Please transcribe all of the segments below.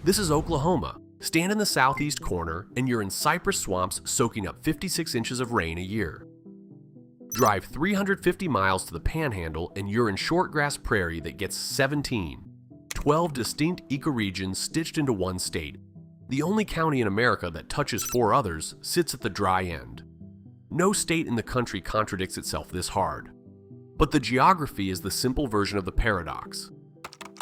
This is Oklahoma. Stand in the southeast corner and you're in cypress swamps soaking up 56 inches of rain a year. Drive 350 miles to the Panhandle and you're in shortgrass prairie that gets 17. 12 distinct ecoregions stitched into one state. The only county in America that touches 4 others sits at the dry end. No state in the country contradicts itself this hard. But the geography is the simple version of the paradox.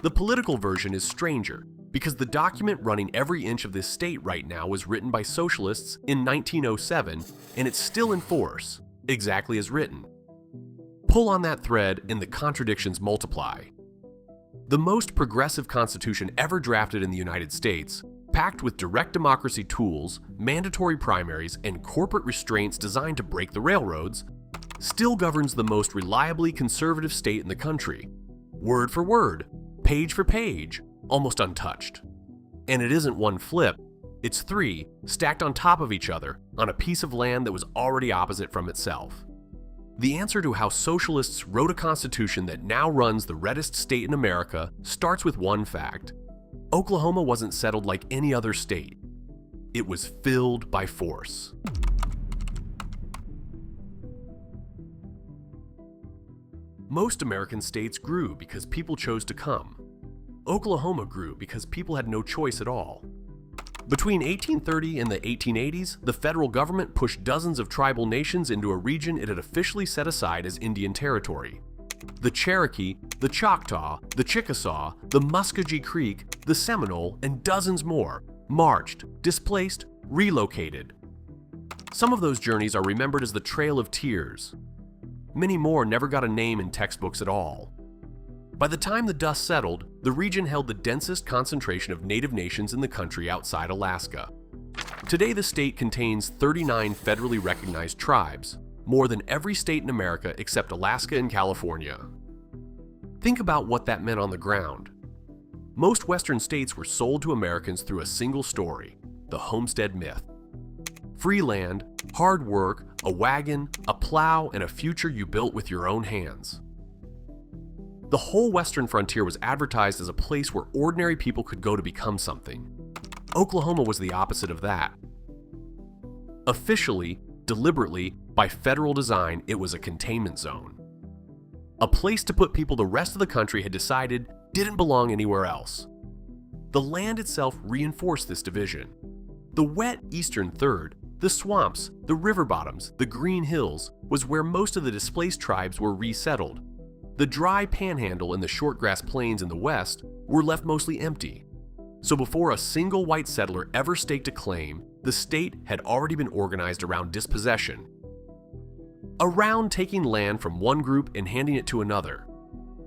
The political version is stranger, because the document running every inch of this state right now was written by socialists in 1907, and it's still in force, exactly as written. Pull on that thread and the contradictions multiply. The most progressive constitution ever drafted in the United States, packed with direct democracy tools, mandatory primaries, and corporate restraints designed to break the railroads, still governs the most reliably conservative state in the country. Word for word, page for page, almost untouched. And it isn't one flip, it's 3 stacked on top of each other on a piece of land that was already opposite from itself. The answer to how socialists wrote a constitution that now runs the reddest state in America starts with one fact. Oklahoma wasn't settled like any other state. It was filled by force. Most American states grew because people chose to come. Oklahoma grew because people had no choice at all. Between 1830 and the 1880s, the federal government pushed dozens of tribal nations into a region it had officially set aside as Indian Territory. The Cherokee, the Choctaw, the Chickasaw, the Muskogee Creek, the Seminole, and dozens more marched, displaced, relocated. Some of those journeys are remembered as the Trail of Tears. Many more never got a name in textbooks at all. By the time the dust settled, the region held the densest concentration of native nations in the country outside Alaska. Today, the state contains 39 federally recognized tribes, more than every state in America except Alaska and California. Think about what that meant on the ground. Most Western states were sold to Americans through a single story, the homestead myth. Free land, hard work, a wagon, a plow, and a future you built with your own hands. The whole western frontier was advertised as a place where ordinary people could go to become something. Oklahoma was the opposite of that. Officially, deliberately, by federal design, it was a containment zone. A place to put people the rest of the country had decided didn't belong anywhere else. The land itself reinforced this division. The wet eastern third, the swamps, the river bottoms, the green hills, was where most of the displaced tribes were resettled. The dry Panhandle and the shortgrass plains in the west were left mostly empty. So before a single white settler ever staked a claim, the state had already been organized around dispossession. Around taking land from one group and handing it to another.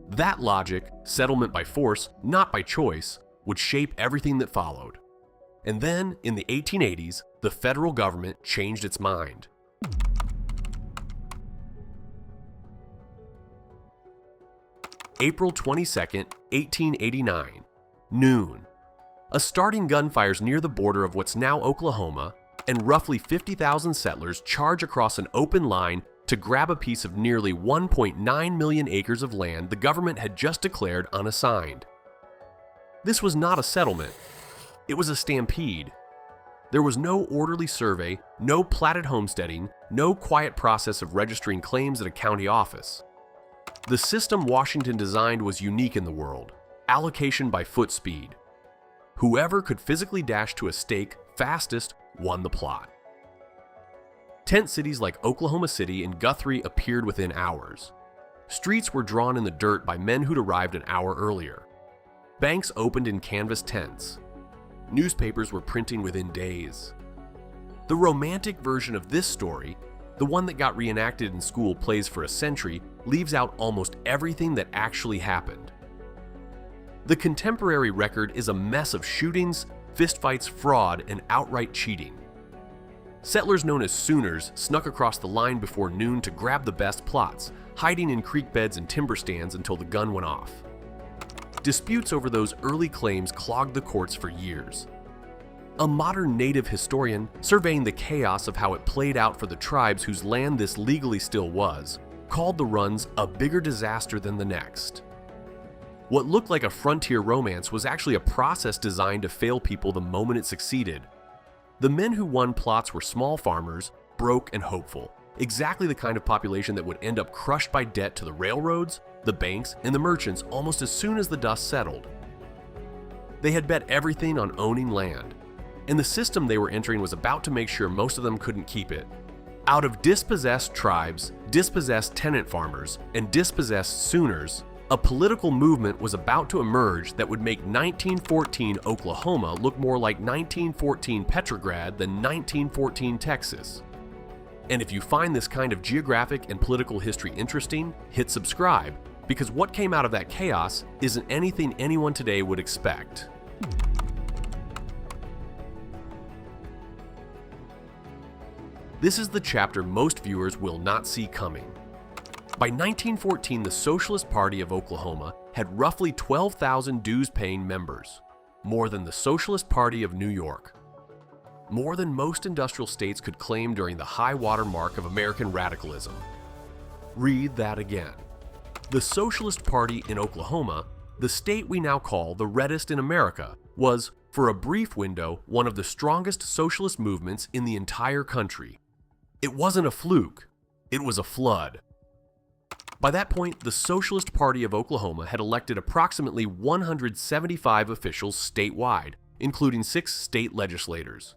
That logic, settlement by force, not by choice, would shape everything that followed. And then, in the 1880s, the federal government changed its mind. April 22, 1889, noon. A starting gun fires near the border of what's now Oklahoma, and roughly 50,000 settlers charge across an open line to grab a piece of nearly 1.9 million acres of land the government had just declared unassigned. This was not a settlement. It was a stampede. There was no orderly survey, no platted homesteading, no quiet process of registering claims at a county office. The system Washington designed was unique in the world, allocation by foot speed. Whoever could physically dash to a stake fastest won the plot. Tent cities like Oklahoma City and Guthrie appeared within hours. Streets were drawn in the dirt by men who'd arrived an hour earlier. Banks opened in canvas tents. Newspapers were printing within days. The romantic version of this story, the one that got reenacted in school plays for a century, leaves out almost everything that actually happened. The contemporary record is a mess of shootings, fistfights, fraud, and outright cheating. Settlers known as Sooners snuck across the line before noon to grab the best plots, hiding in creek beds and timber stands until the gun went off. Disputes over those early claims clogged the courts for years. A modern native historian, surveying the chaos of how it played out for the tribes whose land this legally still was, called the runs a bigger disaster than the next. What looked like a frontier romance was actually a process designed to fail people the moment it succeeded. The men who won plots were small farmers, broke and hopeful, exactly the kind of population that would end up crushed by debt to the railroads, the banks, and the merchants almost as soon as the dust settled. They had bet everything on owning land, and the system they were entering was about to make sure most of them couldn't keep it. Out of dispossessed tribes, dispossessed tenant farmers, and dispossessed Sooners, a political movement was about to emerge that would make 1914 Oklahoma look more like 1914 Petrograd than 1914 Texas. And if you find this kind of geographic and political history interesting, hit subscribe, because what came out of that chaos isn't anything anyone today would expect. This is the chapter most viewers will not see coming. By 1914, the Socialist Party of Oklahoma had roughly 12,000 dues-paying members, more than the Socialist Party of New York. More than most industrial states could claim during the high water mark of American radicalism. Read that again. The Socialist Party in Oklahoma, the state we now call the reddest in America, was, for a brief window, one of the strongest socialist movements in the entire country. It wasn't a fluke, it was a flood. By that point, the Socialist Party of Oklahoma had elected approximately 175 officials statewide, including 6 state legislators.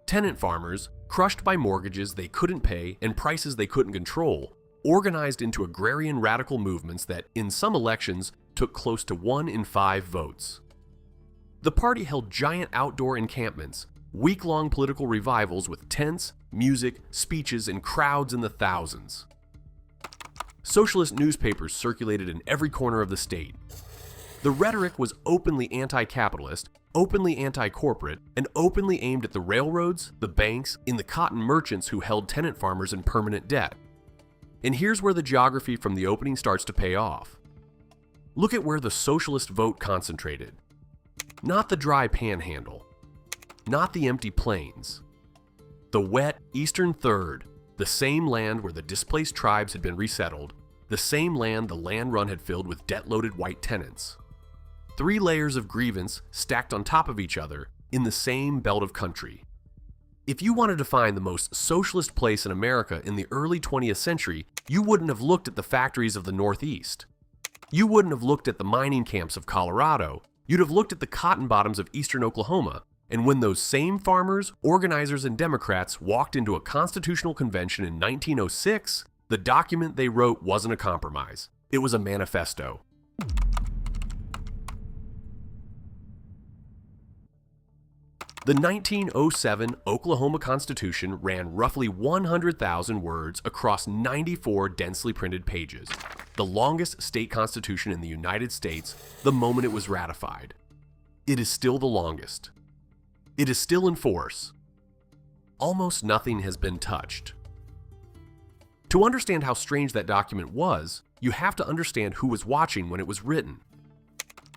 Tenant farmers, crushed by mortgages they couldn't pay and prices they couldn't control, organized into agrarian radical movements that, in some elections, took close to 1 in 5 votes. The party held giant outdoor encampments, week-long political revivals with tents, music, speeches, and crowds in the thousands. Socialist newspapers circulated in every corner of the state. The rhetoric was openly anti-capitalist, openly anti-corporate, and openly aimed at the railroads, the banks, and the cotton merchants who held tenant farmers in permanent debt. And here's where the geography from the opening starts to pay off. Look at where the socialist vote concentrated. Not the dry Panhandle. Not the empty plains. The wet eastern third, the same land where the displaced tribes had been resettled, the same land the land run had filled with debt-loaded white tenants. 3 layers of grievance stacked on top of each other in the same belt of country. If you wanted to find the most socialist place in America in the early 20th century, you wouldn't have looked at the factories of the Northeast. You wouldn't have looked at the mining camps of Colorado. You'd have looked at the cotton bottoms of eastern Oklahoma. And when those same farmers, organizers, and Democrats walked into a constitutional convention in 1906, the document they wrote wasn't a compromise. It was a manifesto. The 1907 Oklahoma Constitution ran roughly 100,000 words across 94 densely printed pages, the longest state constitution in the United States the moment it was ratified. It is still the longest. It is still in force. Almost nothing has been touched. To understand how strange that document was, you have to understand who was watching when it was written.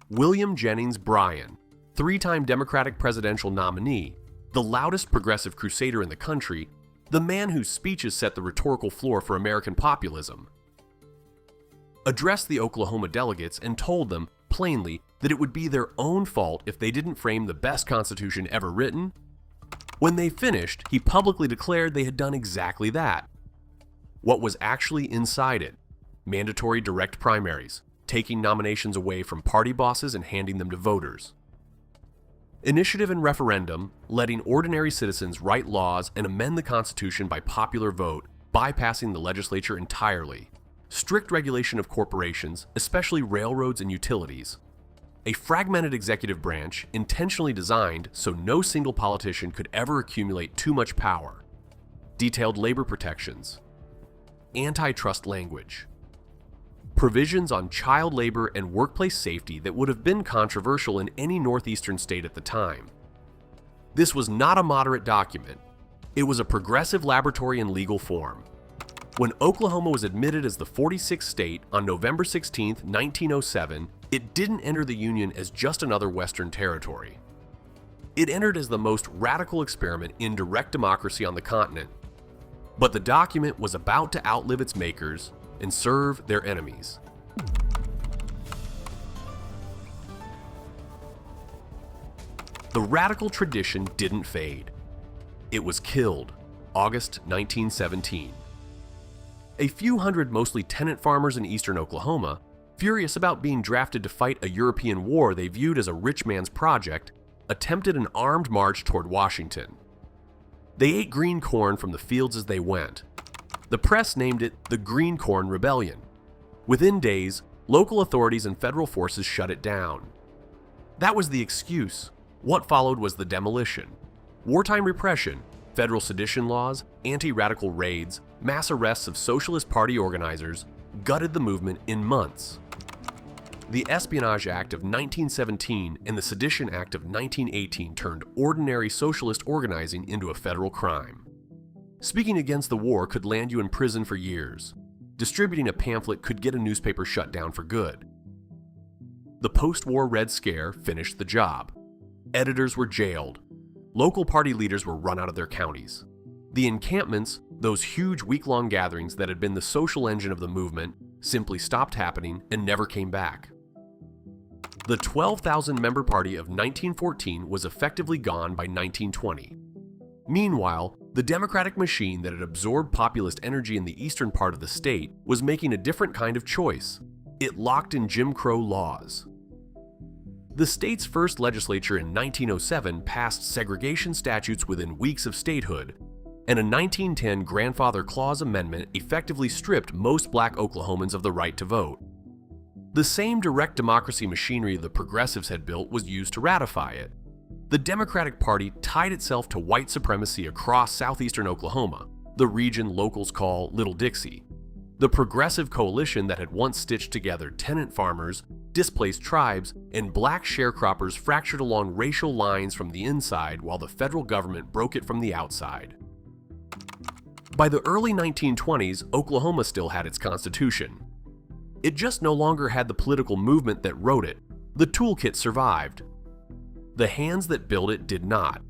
William Jennings Bryan, 3-time Democratic presidential nominee, the loudest progressive crusader in the country, the man whose speeches set the rhetorical floor for American populism, addressed the Oklahoma delegates and told them plainly that it would be their own fault if they didn't frame the best constitution ever written. When they finished, he publicly declared they had done exactly that. What was actually inside it? Mandatory direct primaries, taking nominations away from party bosses and handing them to voters. Initiative and referendum, letting ordinary citizens write laws and amend the Constitution by popular vote, bypassing the legislature entirely. Strict regulation of corporations, especially railroads and utilities. A fragmented executive branch intentionally designed so no single politician could ever accumulate too much power. Detailed labor protections. Antitrust language. Provisions on child labor and workplace safety that would have been controversial in any northeastern state at the time. This was not a moderate document. It was a progressive laboratory in legal form. When Oklahoma was admitted as the 46th state on November 16, 1907, it didn't enter the Union as just another Western territory. It entered as the most radical experiment in direct democracy on the continent. But the document was about to outlive its makers and serve their enemies. the radical tradition didn't fade. It was killed, August 1917. A few hundred mostly tenant farmers in eastern Oklahoma, furious about being drafted to fight a European war they viewed as a rich man's project, attempted an armed march toward Washington. They ate green corn from the fields as they went. The press named it the Green Corn Rebellion. Within days, local authorities and federal forces shut it down. That was the excuse. What followed was the demolition. Wartime repression, federal sedition laws, anti-radical raids, mass arrests of Socialist Party organizers gutted the movement in months. The Espionage Act of 1917 and the Sedition Act of 1918 turned ordinary socialist organizing into a federal crime. Speaking against the war could land you in prison for years. Distributing a pamphlet could get a newspaper shut down for good. The post-war Red Scare finished the job. Editors were jailed. Local party leaders were run out of their counties. The encampments, those huge week-long gatherings that had been the social engine of the movement, simply stopped happening and never came back. The 12,000-member party of 1914 was effectively gone by 1920. Meanwhile, the democratic machine that had absorbed populist energy in the eastern part of the state was making a different kind of choice. It locked in Jim Crow laws. The state's first legislature in 1907 passed segregation statutes within weeks of statehood, and a 1910 Grandfather Clause Amendment effectively stripped most black Oklahomans of the right to vote. The same direct democracy machinery the progressives had built was used to ratify it. The Democratic Party tied itself to white supremacy across southeastern Oklahoma, the region locals call Little Dixie. The progressive coalition that had once stitched together tenant farmers, displaced tribes, and black sharecroppers fractured along racial lines from the inside while the federal government broke it from the outside. By the early 1920s, Oklahoma still had its constitution. It just no longer had the political movement that wrote it. The toolkit survived. The hands that built it did not.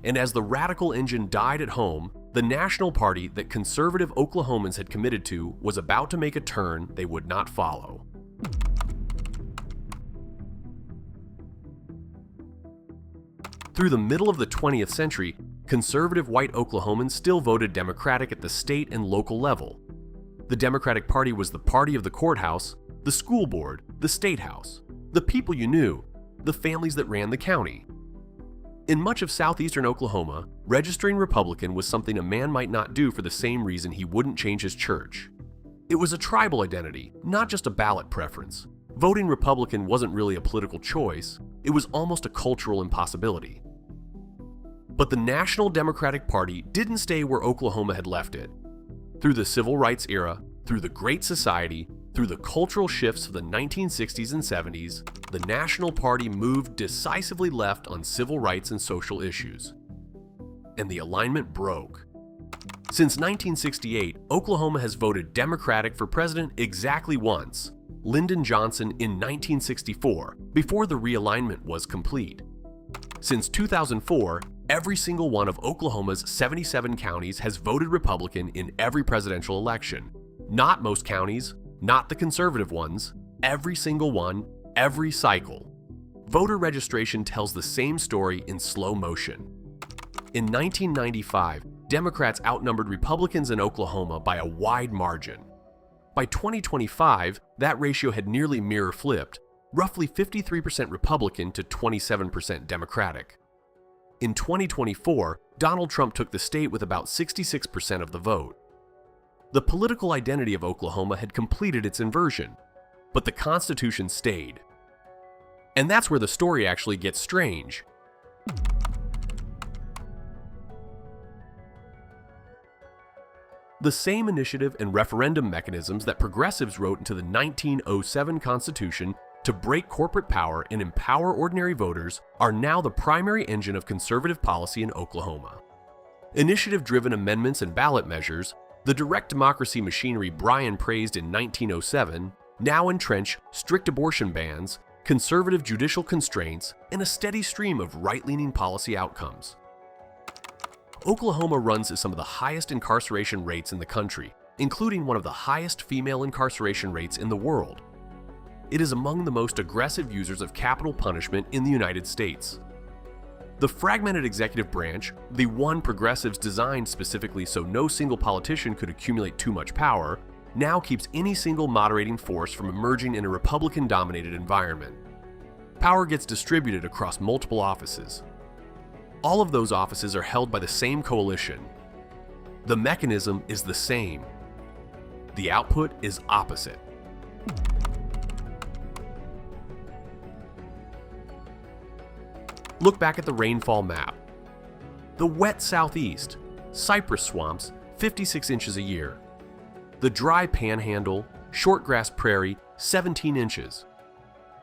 And as the radical engine died at home, the national party that conservative Oklahomans had committed to was about to make a turn they would not follow. Through the middle of the 20th century, conservative white Oklahomans still voted Democratic at the state and local level. The Democratic Party was the party of the courthouse, the school board, the state house, the people you knew, the families that ran the county. In much of southeastern Oklahoma, registering Republican was something a man might not do for the same reason he wouldn't change his church. It was a tribal identity, not just a ballot preference. Voting Republican wasn't really a political choice, it was almost a cultural impossibility. But the National Democratic Party didn't stay where Oklahoma had left it. Through the Civil Rights era, through the Great Society, through the cultural shifts of the 1960s and 70s, the National Party moved decisively left on civil rights and social issues. And the alignment broke. Since 1968, Oklahoma has voted Democratic for president exactly once, Lyndon Johnson in 1964, before the realignment was complete. Since 2004, every single one of Oklahoma's 77 counties has voted Republican in every presidential election. Not most counties, not the conservative ones, every single one, every cycle. Voter registration tells the same story in slow motion. In 1995, Democrats outnumbered Republicans in Oklahoma by a wide margin. By 2025, that ratio had nearly mirror-flipped, roughly 53% Republican to 27% Democratic. In 2024, Donald Trump took the state with about 66% of the vote. The political identity of Oklahoma had completed its inversion, but the Constitution stayed. And that's where the story actually gets strange. The same initiative and referendum mechanisms that progressives wrote into the 1907 Constitution to break corporate power and empower ordinary voters are now the primary engine of conservative policy in Oklahoma. Initiative-driven amendments and ballot measures, the direct democracy machinery Bryan praised in 1907, now entrench strict abortion bans, conservative judicial constraints, and a steady stream of right-leaning policy outcomes. Oklahoma runs some of the highest incarceration rates in the country, including one of the highest female incarceration rates in the world. It is among the most aggressive users of capital punishment in the United States. The fragmented executive branch, the one progressives designed specifically so no single politician could accumulate too much power, now keeps any single moderating force from emerging in a Republican-dominated environment. Power gets distributed across multiple offices. All of those offices are held by the same coalition. The mechanism is the same. The output is opposite. Look back at the rainfall map. The wet southeast, cypress swamps, 56 inches a year. The dry Panhandle, shortgrass prairie, 17 inches.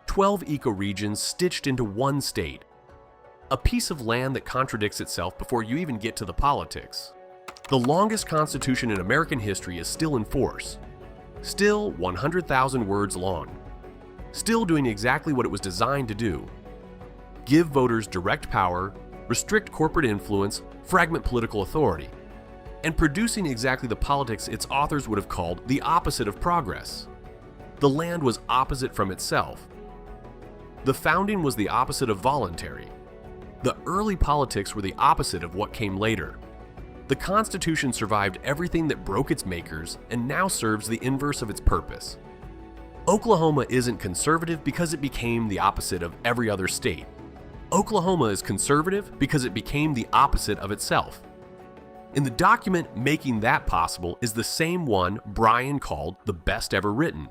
12 ecoregions stitched into one state. A piece of land that contradicts itself before you even get to the politics. The longest constitution in American history is still in force. Still 100,000 words long. Still doing exactly what it was designed to do. Give voters direct power, restrict corporate influence, fragment political authority, and producing exactly the politics its authors would have called the opposite of progress. The land was opposite from itself. The founding was the opposite of voluntary. The early politics were the opposite of what came later. The Constitution survived everything that broke its makers and now serves the inverse of its purpose. Oklahoma isn't conservative because it became the opposite of every other state. Oklahoma is conservative because it became the opposite of itself. In the document making that possible is the same one Brian called the best ever written.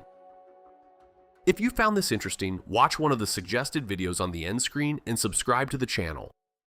If you found this interesting, watch one of the suggested videos on the end screen and subscribe to the channel.